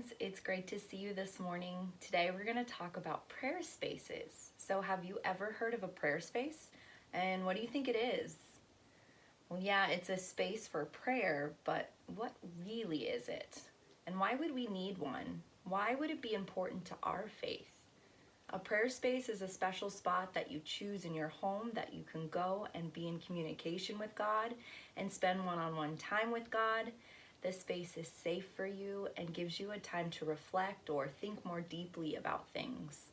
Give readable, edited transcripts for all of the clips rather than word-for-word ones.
friends, it's great to see you this morning. Today we're going to talk about prayer spaces. So have you ever heard of a prayer space? And what do you think it is? Well, yeah, it's a space for prayer, but what really is it? And why would we need one? Why would it be important to our faith? A prayer space is a special spot that you choose in your home that you can go and be in communication with God and spend one-on-one time with God. This space is safe for you and gives you a time to reflect or think more deeply about things.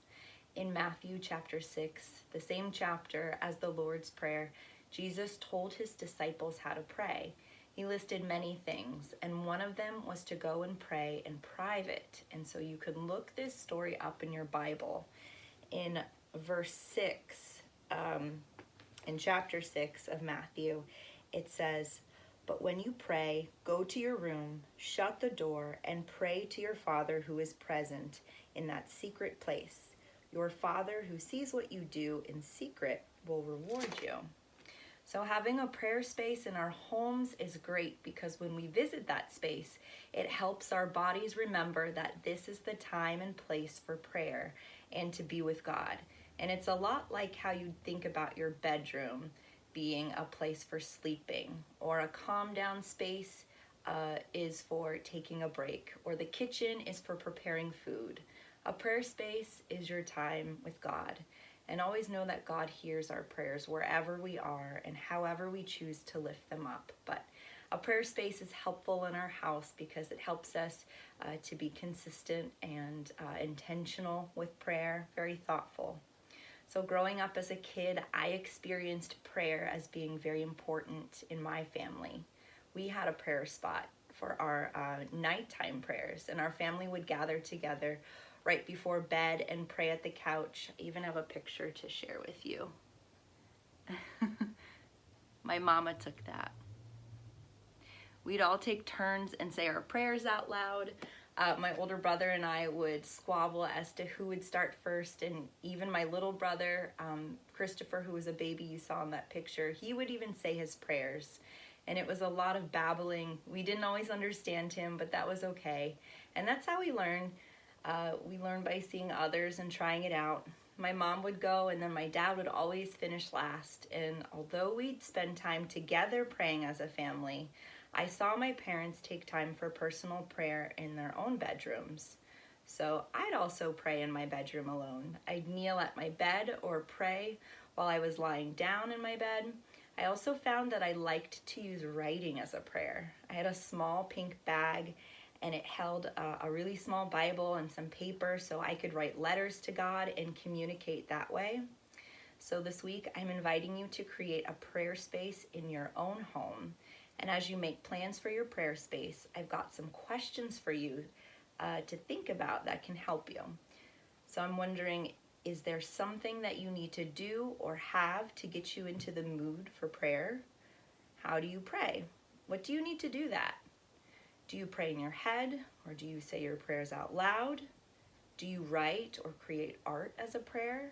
In Matthew chapter 6, the same chapter as the Lord's Prayer, Jesus told his disciples how to pray. He listed many things, and one of them was to go and pray in private. And so you can look this story up in your Bible. In verse 6, in chapter 6 of Matthew, it says, "But when you pray, go to your room, shut the door, and pray to your Father who is present in that secret place. Your Father who sees what you do in secret will reward you." So having a prayer space in our homes is great because when we visit that space, it helps our bodies remember that this is the time and place for prayer and to be with God. And it's a lot like how you think about your bedroom being a place for sleeping, or a calm down space is for taking a break, or the kitchen is for preparing food. A prayer space is your time with God. And always know that God hears our prayers wherever we are and however we choose to lift them up. But a prayer space is helpful in our house because it helps us to be consistent and intentional with prayer, very thoughtful. So growing up as a kid, I experienced prayer as being very important in my family. We had a prayer spot for our nighttime prayers, and our family would gather together right before bed and pray at the couch. I even have a picture to share with you. My mama took that. We'd all take turns and say our prayers out loud. My older brother and I would squabble as to who would start first, and even my little brother, Christopher, who was a baby you saw in that picture, he would even say his prayers. And it was a lot of babbling. We didn't always understand him, but that was okay. And that's how we learn. We learn by seeing others and trying it out. My mom would go, and then my dad would always finish last. And although we'd spend time together praying as a family, I saw my parents take time for personal prayer in their own bedrooms. So I'd also pray in my bedroom alone. I'd kneel at my bed or pray while I was lying down in my bed. I also found that I liked to use writing as a prayer. I had a small pink bag, and it held a really small Bible and some paper so I could write letters to God and communicate that way. So this week, I'm inviting you to create a prayer space in your own home. And as you make plans for your prayer space, I've got some questions for you to think about that can help you. So I'm wondering, is there something that you need to do or have to get you into the mood for prayer? How do you pray? What do you need to do that? Do you pray in your head, or do you say your prayers out loud? Do you write or create art as a prayer?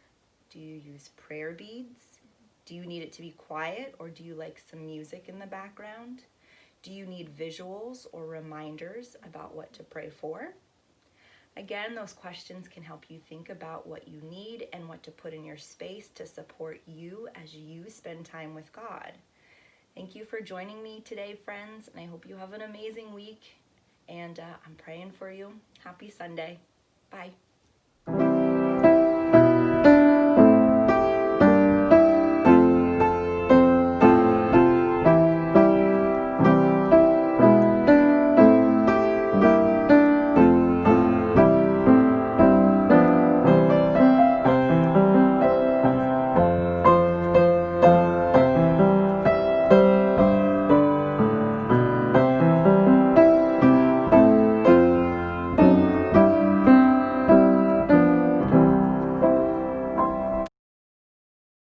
Do you use prayer beads? Do you need it to be quiet, or do you like some music in the background? Do you need visuals or reminders about what to pray for? Again, those questions can help you think about what you need and what to put in your space to support you as you spend time with God. Thank you for joining me today, friends, and I hope you have an amazing week. And I'm praying for you. Happy Sunday. Bye.